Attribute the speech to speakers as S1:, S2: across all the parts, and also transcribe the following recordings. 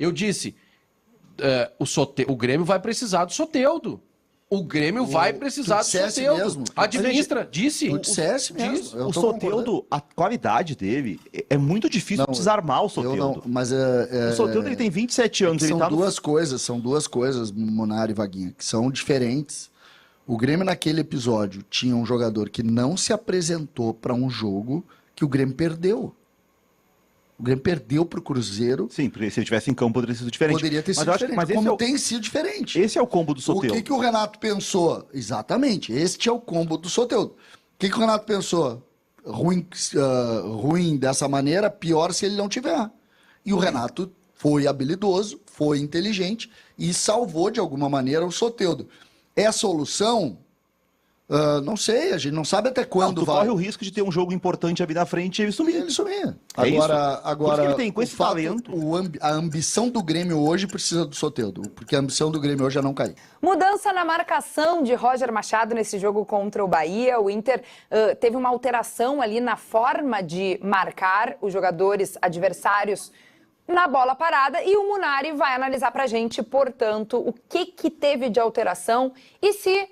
S1: Eu disse, o Grêmio vai precisar do Soteldo. O Grêmio vai precisar do Soteldo.
S2: Mesmo.
S1: Administra, disse.
S2: Tu dissesse mesmo.
S3: O Soteldo, a qualidade dele, é muito difícil desarmar o Soteldo.
S2: Mas
S3: o Soteldo ele tem 27 anos.
S2: São duas coisas, Munari e Vaguinha, que são diferentes. O Grêmio naquele episódio tinha um jogador que não se apresentou para um jogo que o Grêmio perdeu. O Grêmio perdeu pro Cruzeiro.
S3: Sim, porque se ele tivesse em campo poderia ter sido diferente.
S2: Poderia ter sido diferente, como tem sido diferente.
S3: Esse é o combo do Soteldo.
S2: O que o Renato pensou? Exatamente, este é o combo do Soteldo. O que o Renato pensou? Ruim dessa maneira, pior se ele não tiver. E o Renato foi habilidoso, foi inteligente e salvou de alguma maneira o Soteldo. É a solução? Não sei, a gente não sabe até quando vai.
S3: Corre o risco de ter um jogo importante ali na frente e ele sumir.
S2: Agora
S3: ele tem com esse talento.
S2: A ambição do Grêmio hoje precisa do Soteldo, porque a ambição do Grêmio hoje é não cair.
S4: Mudança na marcação de Roger Machado nesse jogo contra o Bahia. O Inter teve uma alteração ali na forma de marcar os jogadores adversários na bola parada e o Munari vai analisar pra gente, portanto, o que teve de alteração e se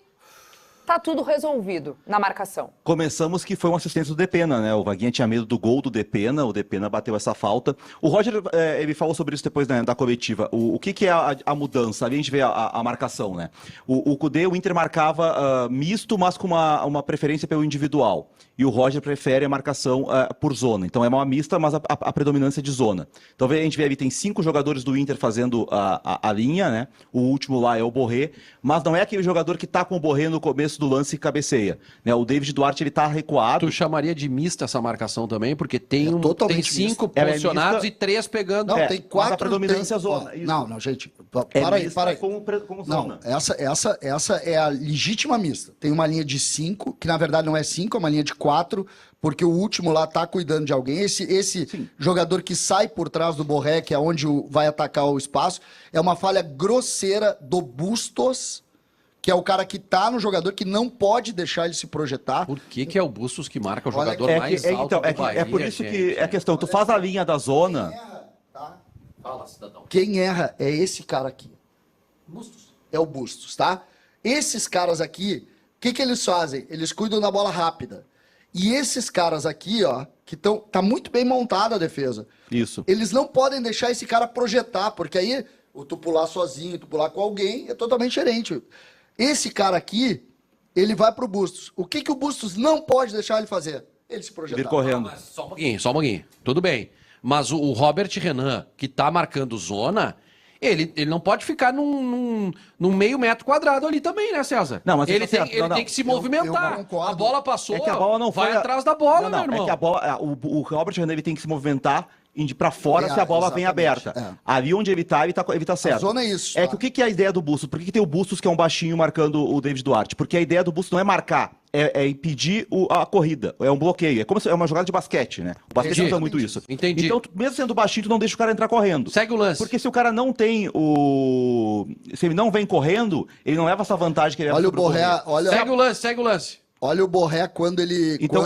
S4: tá tudo resolvido na marcação.
S3: Começamos que foi uma assistência do Depena, né? O Vaguinha tinha medo do gol do Depena, o Depena bateu essa falta. O Roger, ele falou sobre isso depois da coletiva. O que é a mudança? Ali a gente vê a marcação, né? O Kudê, o Inter marcava misto, mas com uma preferência pelo individual. E o Roger prefere a marcação por zona. Então é uma mista, mas a predominância de zona. Então a gente vê ali, tem 5 jogadores do Inter fazendo a linha, né? O último lá é o Borré, mas não é aquele jogador que tá com o Borré no começo do lance e cabeceia, né? O David Duarte, ele tá recuado.
S1: Tu chamaria de mista essa marcação também? Porque tem 5
S2: mista.
S1: posicionados e 3 pegando.
S2: Não, tem 4.
S3: A predominância é zona.
S2: Não, gente. Para aí.
S3: Como zona.
S2: Não, essa é a legítima mista. Tem uma linha de 5, que na verdade não é 5, é uma linha de 4, porque o último lá tá cuidando de alguém. Esse jogador que sai por trás do Borré, que é onde vai atacar o espaço, é uma falha grosseira do Bustos, que é o cara que tá no jogador, que não pode deixar ele se projetar.
S1: Por que é o Bustos que marca o jogador mais alto do Bahia?
S3: É por isso que é a questão. Tu faz a linha da zona...
S2: Quem erra, tá?
S1: Fala, cidadão.
S2: Quem erra é esse cara aqui.
S1: Bustos.
S2: É o Bustos, tá? Esses caras aqui, o que eles fazem? Eles cuidam da bola rápida. E esses caras aqui, ó, que tá muito bem montada a defesa.
S3: Isso.
S2: Eles não podem deixar esse cara projetar, porque aí tu pular sozinho, tu pular com alguém, é totalmente diferente. Esse cara aqui, ele vai pro Bustos. O que o Bustos não pode deixar ele fazer? Ele se projetar.
S3: Vir correndo.
S1: Só um pouquinho. Tudo bem. Mas o Robert Renan, que tá marcando zona, ele não pode ficar num meio metro quadrado ali também, né, César?
S3: Não, mas
S1: ele tem que se movimentar. A bola passou,
S3: é que a bola não
S1: vai
S3: foi
S1: atrás da bola, meu irmão.
S3: É que a bola, o Robert Renan, ele tem que se movimentar indo pra fora se a bola vem aberta. Ali onde ele tá certo.
S2: A zona é isso.
S3: É que o que é a ideia do Bustos? Por que tem o Bustos que é um baixinho marcando o David Duarte? Porque a ideia do Bustos não é marcar, é impedir a corrida, é um bloqueio. É uma jogada de basquete, né? O basquete usa muito isso.
S1: Entendi.
S3: Então, mesmo sendo baixinho, tu não deixa o cara entrar correndo.
S1: Segue o lance.
S3: Porque se o cara não tem se ele não vem correndo, ele não leva essa vantagem que ele leva.
S2: Olha o Borré, olha...
S1: Segue o lance.
S2: Olha o Borré quando ele...
S3: Então,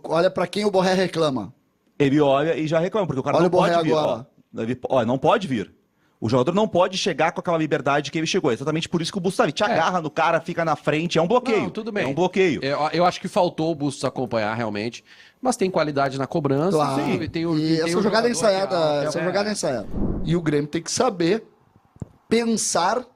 S2: olha pra quem o Borré reclama.
S3: Ele olha e já reclama, porque o cara
S2: olha
S3: não pode vir.
S2: Agora.
S3: Não pode vir. O jogador não pode chegar com aquela liberdade que ele chegou. É exatamente por isso que o Bustos te agarra no cara, fica na frente. É um bloqueio.
S1: Não, tudo bem.
S3: É um bloqueio.
S1: Eu acho que faltou o Bustos acompanhar realmente. Mas tem qualidade na cobrança.
S2: Claro.
S1: Sim,
S2: essa jogada é ensaiada. E o Grêmio tem que saber pensar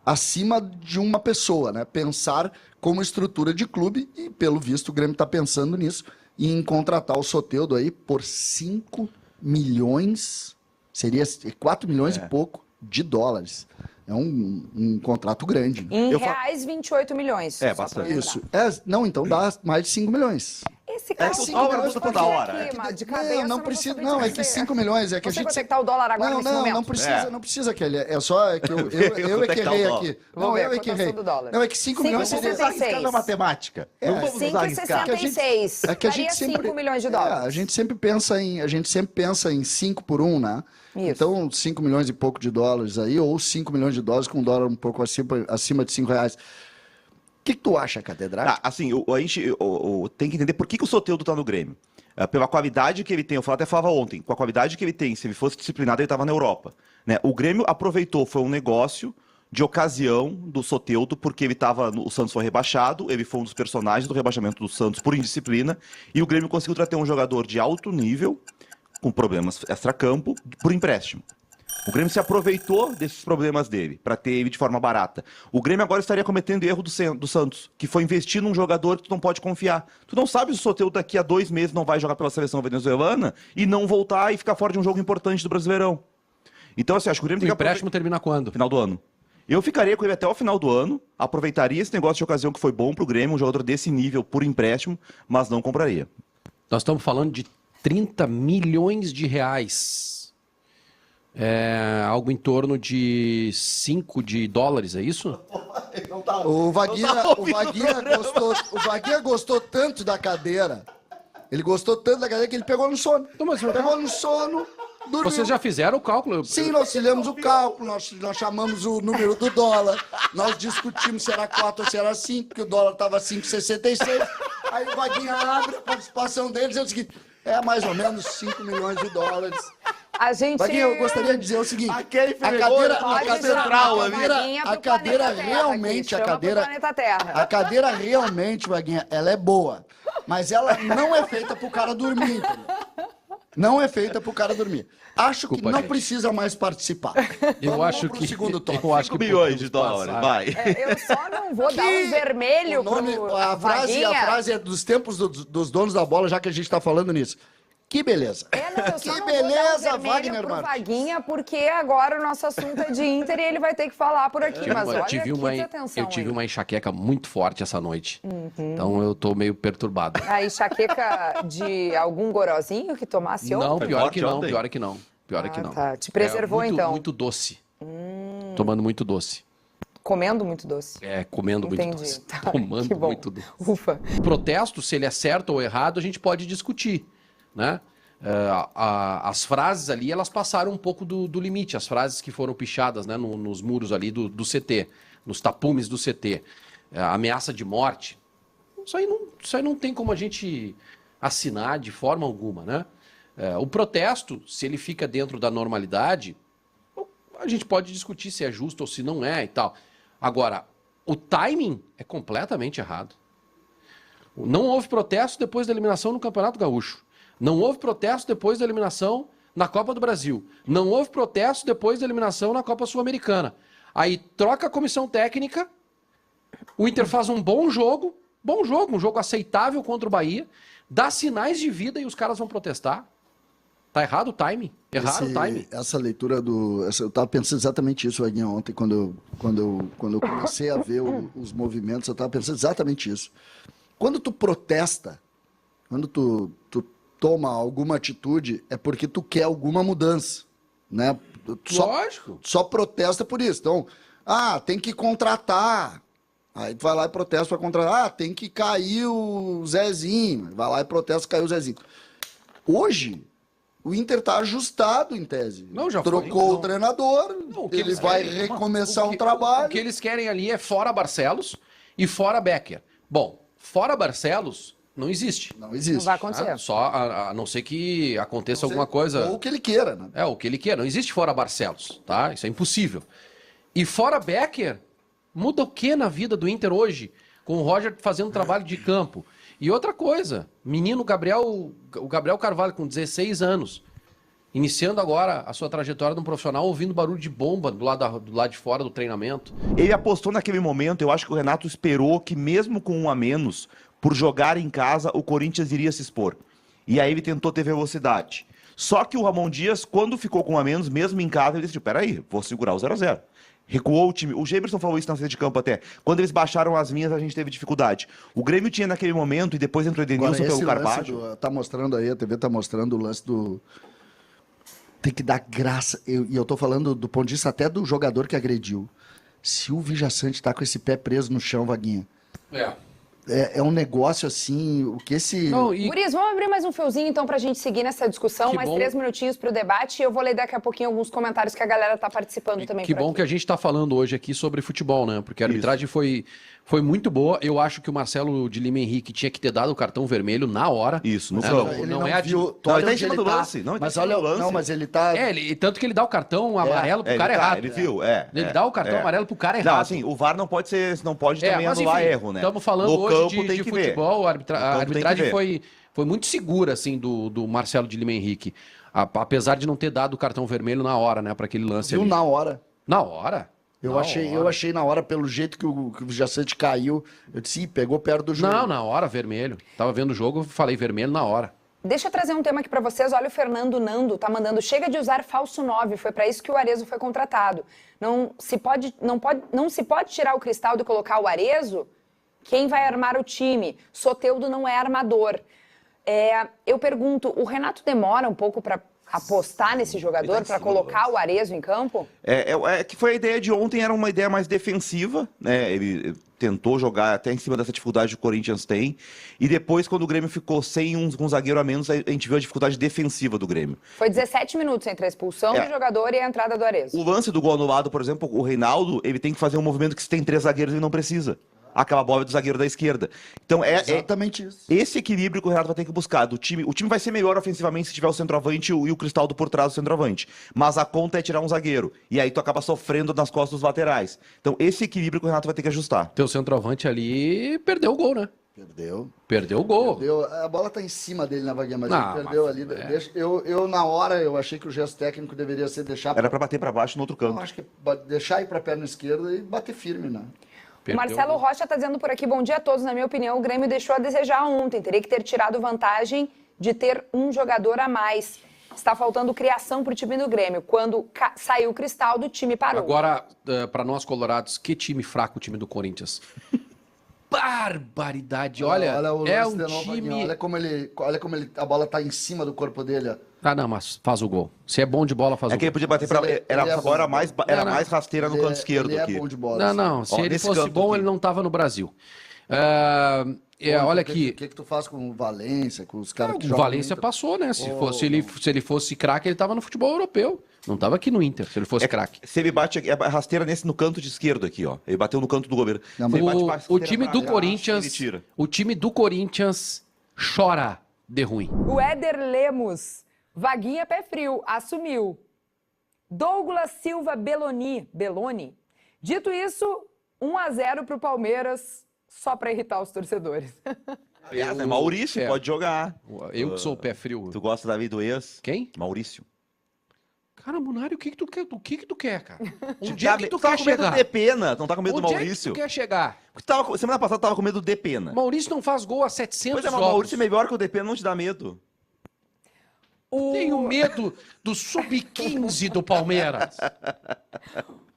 S2: acima de uma pessoa, né? Pensar como estrutura de clube. E, pelo visto, o Grêmio está pensando nisso. E em contratar o Soteldo aí por 5 milhões, seria 4 milhões e pouco de dólares. É um contrato grande.
S4: Em reais, 28 milhões.
S3: É, bastante.
S2: Isso. Não, então dá mais de 5 milhões.
S4: Esse cara
S2: que
S4: tem
S2: o dólar
S4: que
S3: toda hora.
S4: de cabeça,
S2: não precisa. Não, é que 5 milhões. É que
S4: você
S2: a gente.
S4: consegue estar o dólar agora nesse momento?
S2: Não precisa, Kelly. É só que eu é que errei aqui. Não, eu é que errei.
S4: Não,
S2: é que 5 milhões
S4: seria...
S3: 5,66. Na matemática.
S4: Não vamos usar arriscar. 5,66.
S2: É que a gente sempre...
S4: 5 milhões de dólares.
S2: A gente sempre pensa em 5 por 1, né?
S4: Isso.
S2: Então, 5 milhões e pouco de dólares aí, ou 5 milhões de dólares com um dólar um pouco acima de 5 reais. O que tu acha, catedrático?
S3: Assim, a gente tem que entender por que o Soteldo tá no Grêmio. Pela qualidade que ele tem, até falava ontem, com a qualidade que ele tem, se ele fosse disciplinado, ele estava na Europa. Né? O Grêmio aproveitou, foi um negócio de ocasião do Soteldo, porque o Santos foi rebaixado, ele foi um dos personagens do rebaixamento do Santos por indisciplina, e o Grêmio conseguiu trazer um jogador de alto nível, com problemas extracampo, por empréstimo. O Grêmio se aproveitou desses problemas dele, para ter ele de forma barata. O Grêmio agora estaria cometendo erro do Santos, que foi investir num jogador que tu não pode confiar. Tu não sabe se o Soteldo daqui a 2 meses não vai jogar pela seleção venezuelana e não voltar e ficar fora de um jogo importante do Brasileirão. Então, assim, acho que o Grêmio tem
S1: O
S3: que
S1: empréstimo termina quando?
S3: final do ano. Eu ficaria com ele até o final do ano, aproveitaria esse negócio de ocasião que foi bom pro Grêmio, um jogador desse nível por empréstimo, mas não compraria.
S1: Nós estamos falando de 30 milhões de reais. Algo em torno de 5 de dólares, é isso?
S2: O Vaguinha gostou tanto da cadeira. Ele gostou tanto da cadeira que ele pegou no sono. Pegou no sono, dormiu.
S1: Vocês já fizeram o cálculo?
S2: Sim, nós fizemos o cálculo, nós chamamos o número do dólar, nós discutimos se era 4 ou se era 5, porque o dólar estava 5,66. Aí o Vaguinha abre a participação deles e é o seguinte, mais ou menos 5 milhões de dólares.
S4: A gente...
S2: Vaguinha, eu gostaria de dizer o seguinte, a cadeira realmente, Vaguinha, ela é boa, mas ela não é feita pro cara dormir, entendeu? Não é feita pro cara dormir. Acho que não precisa mais participar.
S1: Eu acho que...
S2: segundo tópico.
S1: Eu acho que
S3: 5 milhões de dólares, vai.
S4: Eu só não vou dar um vermelho
S2: a frase é dos tempos dos donos da bola, já que a gente tá falando nisso. Que beleza.
S4: Que beleza, Wagner Marques. Vaguinha, porque agora o nosso assunto é de Inter e ele vai ter que falar por aqui. Mas olha,
S1: eu tive uma enxaqueca muito forte essa noite. Então eu tô meio perturbado.
S4: A enxaqueca de algum gorozinho que tomasse ontem?
S1: Não, pior que não. Pior que não.
S4: Tá. Te preservou, então?
S1: Muito doce. Tomando muito doce.
S4: Comendo muito doce.
S1: Comendo muito
S4: Entendi.
S1: doce.
S4: Tá,
S1: Tomando muito doce.
S4: Ufa.
S1: O protesto, se ele é certo ou errado, a gente pode discutir, né? As frases ali, elas passaram um pouco do limite, as frases que foram pichadas, né, nos muros ali do CT, nos tapumes do CT. Ameaça de morte. Isso aí não tem como a gente assinar de forma alguma, né? O protesto, se ele fica dentro da normalidade, a gente pode discutir se é justo ou se não é e tal. Agora, o timing é completamente errado. Não houve protesto depois da eliminação no Campeonato Gaúcho. Não houve protesto depois da eliminação na Copa do Brasil. Não houve protesto depois da eliminação na Copa Sul-Americana. Aí troca a comissão técnica, o Inter faz um bom jogo, um jogo aceitável contra o Bahia, dá sinais de vida e os caras vão protestar. Tá errado o timing. O timing.
S2: Essa leitura eu estava pensando exatamente isso, Vaguinha, ontem, quando eu comecei a ver os movimentos, eu estava pensando exatamente isso. Quando tu protesta, quando tu toma alguma atitude, é porque tu quer alguma mudança, né?
S1: Lógico.
S2: Só protesta por isso. Então, tem que contratar. Aí tu vai lá e protesta para contratar. Tem que cair o Zezinho. Vai lá e protesta, caiu o Zezinho. Hoje, o Inter tá ajustado, em tese.
S1: Não, já
S2: trocou o treinador, ele vai recomeçar um trabalho.
S1: O que eles querem ali é fora Barcelos e fora Becker. Bom, fora Barcelos não existe.
S2: Não existe.
S4: Não vai acontecer.
S1: Só a não ser que aconteça alguma coisa.
S2: Ou o que ele queira, né?
S1: O que ele queira. Não existe fora Barcelos, tá? Isso é impossível. E fora Becker, muda o que na vida do Inter hoje? Com o Roger fazendo trabalho de campo. E outra coisa, o Gabriel Carvalho, com 16 anos, iniciando agora a sua trajetória de um profissional, ouvindo barulho de bomba do lado de fora do treinamento.
S3: Ele apostou naquele momento, eu acho que o Renato esperou que mesmo com 1 a menos, por jogar em casa, o Corinthians iria se expor. E aí ele tentou ter velocidade. Só que o Ramon Dias, quando ficou com 1 a menos, mesmo em casa, ele disse, peraí, vou segurar o 0-0. Recuou o time. O Gemerson falou isso na saída de campo até. Quando eles baixaram as linhas, a gente teve dificuldade. O Grêmio tinha naquele momento, e depois entrou o Edenilson pelo Carvalho.
S2: Tá mostrando aí, a TV tá mostrando o lance do... Tem que dar graça. E eu tô falando do ponto de vista até do jogador que agrediu. Se o Vijaçante tá com esse pé preso no chão, Vaguinha... É um negócio assim, o que esse...
S1: Não, e
S4: Gurias, vamos abrir mais um fiozinho então pra gente seguir nessa discussão,
S1: Que
S4: mais
S1: bom.
S4: 3 minutinhos pro debate e eu vou ler daqui a pouquinho alguns comentários que a galera tá participando também
S1: que
S4: por
S1: bom
S4: aqui.
S1: que a gente está falando hoje aqui sobre futebol, né? Porque a arbitragem foi muito boa. Eu acho que o Marcelo de Lima Henrique tinha que ter dado o cartão vermelho na hora.
S3: Isso, no
S1: né?
S3: campo.
S2: Ele
S1: Não é
S2: viu, tu
S3: Não,
S2: olha
S3: ele tá em
S2: onde
S3: cima do
S2: tá,
S3: lance. Não, ele tá
S2: mas
S3: em cima
S2: olha,
S3: do lance.
S2: não, mas ele tá...
S1: Tanto que ele dá o cartão amarelo pro cara errado.
S3: Ele viu,
S1: Ele dá o cartão amarelo pro cara
S3: Não,
S1: errado.
S3: assim, o VAR não pode também
S1: mas
S3: anular
S1: enfim,
S3: erro, né?
S1: Estamos falando
S3: No
S1: hoje
S3: campo tem
S1: de
S3: que ver.
S1: futebol, a
S3: No campo tem que
S1: arbitragem
S3: ver.
S1: foi muito segura, assim, do Marcelo de Lima Henrique. Apesar de não ter dado o cartão vermelho na hora, né, para aquele lance
S2: Viu
S1: ali.
S2: na hora.
S1: Na hora?
S2: Eu
S1: Na
S2: achei,
S1: hora.
S2: na hora, pelo jeito que o Jacente caiu, eu disse, "Ih, pegou perto do joelho."
S1: Não, na hora, vermelho. Tava vendo o jogo, falei vermelho na hora.
S4: Deixa eu trazer um tema aqui pra vocês. Olha, o Fernando Nando tá mandando, chega de usar falso 9, foi pra isso que o Arezo foi contratado. Não se pode tirar o Cristaldo e colocar o Arezo? Quem vai armar o time? Soteldo não é armador. Eu pergunto, o Renato demora um pouco pra apostar nesse jogador, pra colocar o Arezo em campo?
S3: Que foi a ideia de ontem, era uma ideia mais defensiva, né? Ele tentou jogar até em cima dessa dificuldade que o Corinthians tem. E depois, quando o Grêmio ficou sem um zagueiro a menos, a gente viu a dificuldade defensiva do Grêmio.
S4: Foi 17 minutos entre a expulsão do jogador e a entrada do Arezo.
S3: O lance do gol anulado, por exemplo, o Reinaldo, ele tem que fazer um movimento que se tem 3 zagueiros ele não precisa. Aquela bola é do zagueiro da esquerda. Então
S2: Exatamente isso.
S3: esse equilíbrio que o Renato vai ter que buscar. O time vai ser melhor ofensivamente se tiver o centroavante e o Cristaldo por trás do centroavante. Mas a conta é tirar um zagueiro. E aí tu acaba sofrendo nas costas dos laterais. Então esse equilíbrio que o Renato vai ter que ajustar.
S1: Teu centroavante ali perdeu o gol, né? Perdeu o gol.
S2: A bola tá em cima dele na vaguinha, mas
S1: Não,
S2: ele perdeu
S1: mas-
S2: ali. Eu, na hora, eu achei que o gesto técnico deveria ser deixar...
S3: Era pra bater pra baixo no outro
S2: Eu
S3: canto.
S2: acho que deixar ir pra perna esquerda e bater firme, né?
S4: O
S1: Perdeu
S4: Marcelo
S1: o gol.
S4: Rocha está dizendo por aqui, bom dia a todos. Na minha opinião, o Grêmio deixou a desejar ontem. Teria que ter tirado vantagem de ter um jogador a mais. Está faltando criação para o time do Grêmio. Quando saiu o Cristaldo, o time parou.
S1: Agora, para nós colorados, que time fraco o time do Corinthians. Barbaridade. Olha,
S2: o
S1: é
S2: lance
S1: um
S2: de novo,
S1: time...
S2: Vaguinho. Olha como a bola tá em cima do corpo dele, ó.
S1: Ah, não, mas faz o gol. Se é bom de bola, faz
S3: É
S1: o
S3: que ele
S1: gol.
S3: podia bater pra...
S2: Mas ele
S3: Era
S2: é bom.
S3: mais rasteira no canto esquerdo
S2: Ele é
S3: aqui.
S2: bom de bola.
S1: Não, se
S3: Ó,
S1: ele
S3: nesse
S1: fosse
S3: canto
S1: bom,
S3: aqui.
S1: ele não tava no Brasil. Olha aqui,
S2: O que tu faz com o Valência, com os caras que
S1: o
S2: jogam
S1: Valência
S2: muito?
S1: passou, né? Se ele fosse craque, ele tava no futebol europeu. Não tava aqui no Inter, se ele fosse craque.
S3: Se ele bate aqui, é rasteira no canto de esquerdo aqui, ó. Ele bateu no canto do goleiro.
S2: Não,
S3: Se ele bate pra
S1: O
S3: rasteira
S1: time
S3: pra
S1: do
S3: baixo,
S1: Corinthians,
S3: ele tira.
S1: o time do Corinthians chora de ruim.
S4: O Éder Lemos, vaguinha pé frio, assumiu. Douglas Silva Belloni. Dito isso, 1-0 pro Palmeiras, só para irritar os torcedores.
S3: Aliás, né, Maurício pode jogar.
S1: Eu que sou o pé frio.
S3: Tu gosta da vida do ex?
S1: Quem?
S3: Maurício.
S1: Cara, Munari, o que que tu quer, cara? Onde
S3: Já
S1: é que tu
S3: tava
S1: quer
S3: com medo
S1: chegar?
S3: do Depena, não tá com medo do
S1: Onde é que
S3: Maurício?
S1: tu quer chegar?
S3: Porque semana passada tava com medo do Depena.
S1: Maurício não faz gol há 700
S3: Pois é, mas o
S1: jogos.
S3: Maurício é melhor que o Depena, não te dá medo.
S1: Tenho medo do sub-15 do Palmeiras.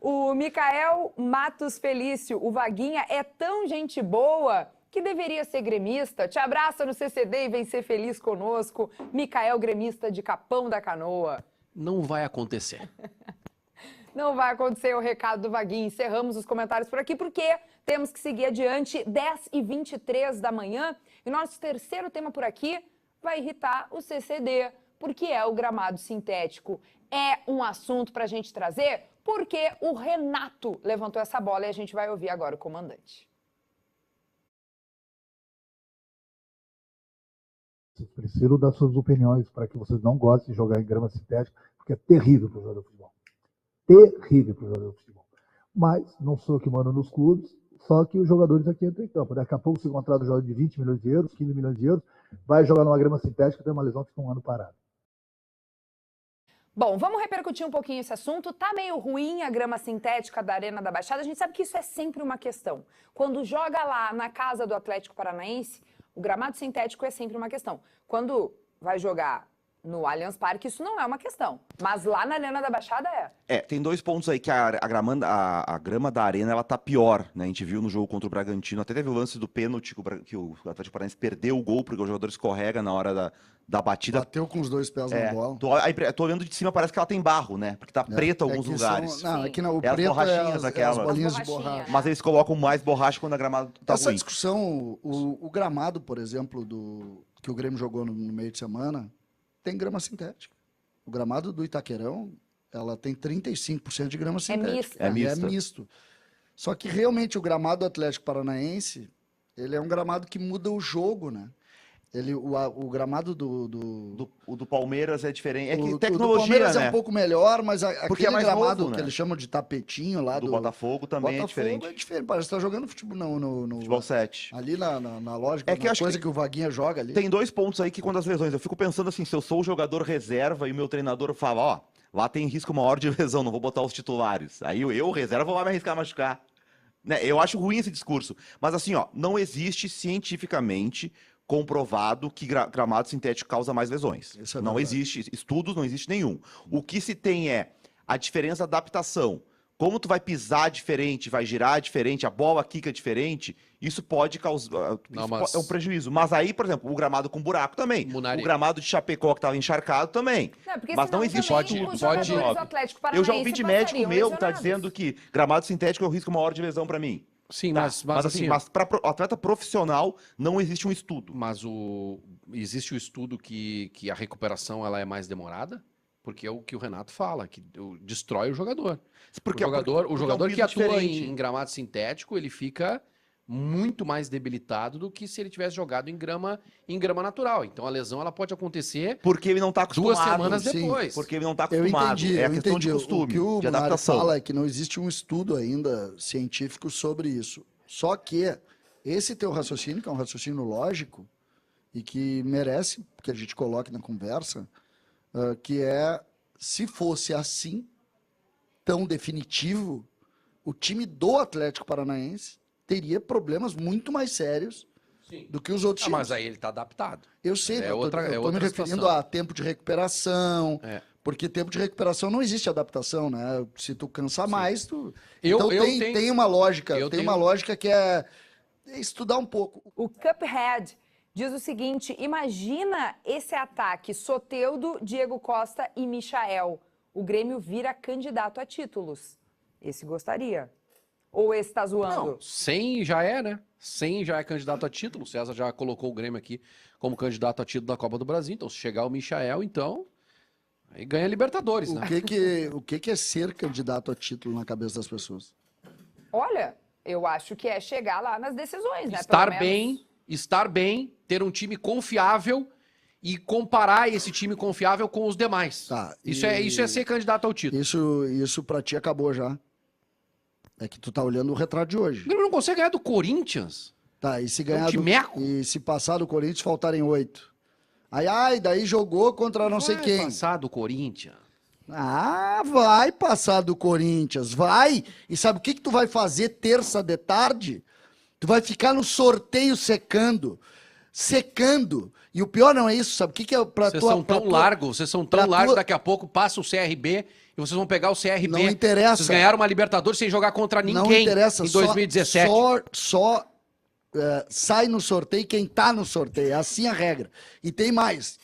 S4: O Micael Matos Felício, o Vaguinha é tão gente boa que deveria ser gremista. Te abraça no CCD e vem ser feliz conosco. Micael, gremista de Capão da Canoa.
S1: Não vai acontecer.
S4: Não vai acontecer o recado do Vaguinho. Encerramos os comentários por aqui, porque temos que seguir adiante, 10h23 da manhã. E nosso terceiro tema por aqui vai irritar o CCD, porque é o gramado sintético. É um assunto para a gente trazer, porque o Renato levantou essa bola e a gente vai ouvir agora o comandante.
S5: Vocês precisam dar suas opiniões para que vocês não gostem de jogar em grama sintética, porque é terrível para o jogador de futebol. Terrível para o jogador de futebol. Mas não sou eu que mando nos clubes, só que os jogadores aqui entram em campo. Daqui a pouco, se contrata um jogador de 20 milhões de euros, 15 milhões de euros, vai jogar numa grama sintética, tem uma lesão que fica um ano parado.
S4: Bom, vamos repercutir um pouquinho esse assunto. Tá meio ruim a grama sintética da Arena da Baixada. A gente sabe que isso é sempre uma questão. Quando joga lá na casa do Atlético Paranaense, o gramado sintético é sempre uma questão. Quando vai jogar No Allianz Parque isso não é uma questão, mas lá na Arena da Baixada é.
S3: Tem 2 pontos aí que a grama da Arena ela tá pior, né? A gente viu no jogo contra o Bragantino, até teve o lance do pênalti que o Atlético Paranaense perdeu o gol porque o jogador escorrega na hora da batida.
S2: Bateu com os 2 pés na bola.
S3: Tô olhando de cima, parece que ela tem barro, né? Porque tá preta em alguns
S2: que
S3: lugares.
S2: Não, aqui não, o
S3: É as
S2: preto
S3: borrachinhas
S2: é
S3: aquelas.
S2: as bolinhas de
S4: As borrachinhas,
S2: borracha.
S3: Mas eles colocam mais borracha quando a gramada tá
S2: Essa
S3: ruim.
S2: discussão, o gramado, por exemplo, que o Grêmio jogou no meio de semana, tem grama sintética. O gramado do Itaquerão, ela tem 35% de grama sintética.
S4: mista.
S3: É
S2: E
S3: mista.
S2: misto. Só que realmente o gramado do Atlético Paranaense, ele é um gramado que muda o jogo, né? O gramado
S3: O do Palmeiras é diferente. É que
S2: o do
S3: tecnologia,
S2: Palmeiras
S3: né?
S2: é um pouco melhor, mas
S3: Porque
S2: aquele
S3: é mais
S2: gramado
S3: novo, né?
S2: que eles chamam de tapetinho lá
S3: do Botafogo também
S2: Botafogo
S3: é diferente.
S2: Parece que tá jogando futebol no
S3: Futebol 7.
S2: ali na lógica,
S3: É que eu
S2: na
S3: acho
S2: coisa
S3: que
S2: que o Vaguinha joga ali.
S3: Tem 2 pontos aí que quando as lesões, eu fico pensando assim, se eu sou o jogador reserva e o meu treinador fala, ó, lá tem risco maior de lesão, não vou botar os titulares. Aí eu reserva, vou lá me arriscar a machucar. Né? Eu acho ruim esse discurso. Mas assim, ó, não existe cientificamente comprovado que gramado sintético causa mais lesões.
S2: Isso é
S3: Não
S2: verdade.
S3: existe, estudos não existe nenhum. O que se tem é a diferença da adaptação. Como tu vai pisar diferente, vai girar diferente, a bola quica diferente, isso pode causar
S1: Não, mas-
S3: é um prejuízo. Mas aí, por exemplo, o gramado com buraco também.
S1: Munari.
S3: O gramado de Chapecó que estava encharcado também.
S4: Não, porque
S3: Mas
S4: senão
S3: não existe
S4: também
S3: estudo.
S4: os
S1: pode-
S4: jogadores do Atlético Paranaense
S3: Eu já ouvi de médico
S4: passariam
S3: meu que tá
S4: lesionados.
S3: dizendo que gramado sintético é o risco maior de lesão para mim.
S1: Sim,
S3: Tá,
S1: mas assim,
S3: mas para atleta profissional não existe um estudo.
S1: mas existe o estudo que a recuperação ela é mais demorada? Porque é o que o Renato fala, que destrói o jogador.
S3: Porque
S1: o jogador,
S3: porque é um
S1: que
S3: piso
S1: atua
S3: diferente.
S1: em gramado sintético, ele fica muito mais debilitado do que se ele tivesse jogado em grama natural. Então a lesão ela pode acontecer
S3: Porque ele não tá acostumado.
S1: 2 semanas
S2: sim,
S1: depois.
S3: Porque ele não tá
S2: Eu
S3: acostumado.
S2: entendi,
S3: é a
S2: eu
S3: questão
S2: entendi.
S3: de costume,
S2: O que o
S3: de
S2: Munari
S3: adaptação.
S2: fala é que não existe um estudo ainda científico sobre isso. Só que esse teu raciocínio, que é um raciocínio lógico, e que merece que a gente coloque na conversa, que é, se fosse assim, tão definitivo, o time do Atlético Paranaense teria problemas muito mais sérios do que os outros
S1: Ah,
S2: times.
S1: mas aí ele tá adaptado.
S2: Eu sei,
S1: É
S2: eu
S1: outra- é
S2: tô me
S1: outra
S2: referindo
S1: situação.
S2: a tempo de recuperação,
S1: É.
S2: porque tempo de recuperação não existe adaptação, né? Se tu cansa mais, tu...
S1: Eu
S2: então
S1: tenho-
S2: tem uma lógica,
S1: eu
S2: tem
S1: tenho-
S2: uma lógica que é estudar um pouco.
S4: O Cuphead diz o seguinte: imagina esse ataque Soteldo, Diego Costa e Michael. O Grêmio vira candidato a títulos. Esse gostaria. Ou esse tá zoando?
S1: Não, 100 já é, né? 100 já é candidato a título. O César já colocou o Grêmio aqui como candidato a título da Copa do Brasil. Então, se chegar o Michael, então, aí ganha Libertadores, né?
S2: O que é ser candidato a título na cabeça das pessoas?
S4: Olha, eu acho que é chegar lá nas decisões, né?
S1: Estar bem, ter um time confiável e comparar esse time confiável com os demais.
S2: Tá,
S1: Isso é ser candidato ao título.
S2: Isso pra ti acabou já. É que tu tá olhando o retrato de
S1: O
S2: hoje.
S1: Grêmio não consegue ganhar do Corinthians.
S2: Tá, e se ganhar
S1: timeco.
S2: e se passar do Corinthians faltarem 8. Daí jogou contra não sei
S1: Vai
S2: quem.
S1: passar do Corinthians.
S2: Ah, vai passar do Corinthians, vai. E sabe o que tu vai fazer terça de tarde? Tu vai ficar no sorteio secando. E o pior não é isso, sabe o que é pra
S1: Vocês
S2: tua...
S1: são
S2: pra
S1: tão
S2: tua-
S1: largos, vocês são
S2: pra
S1: tão largos,
S2: tua-
S1: daqui a pouco passa o CRB e vocês vão pegar o CRB.
S2: Não interessa.
S1: Vocês ganharam uma Libertadores sem jogar contra ninguém
S2: Não interessa,
S1: em 2017.
S2: Só sai no sorteio quem tá no sorteio. É assim a regra. E tem mais.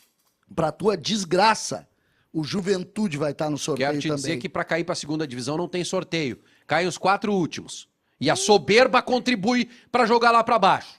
S2: Pra tua desgraça, o Juventude vai estar no sorteio
S1: Quero te
S2: também.
S1: dizer que para cair para a segunda divisão não tem sorteio. Caem os 4 últimos. E a soberba contribui para jogar lá para baixo.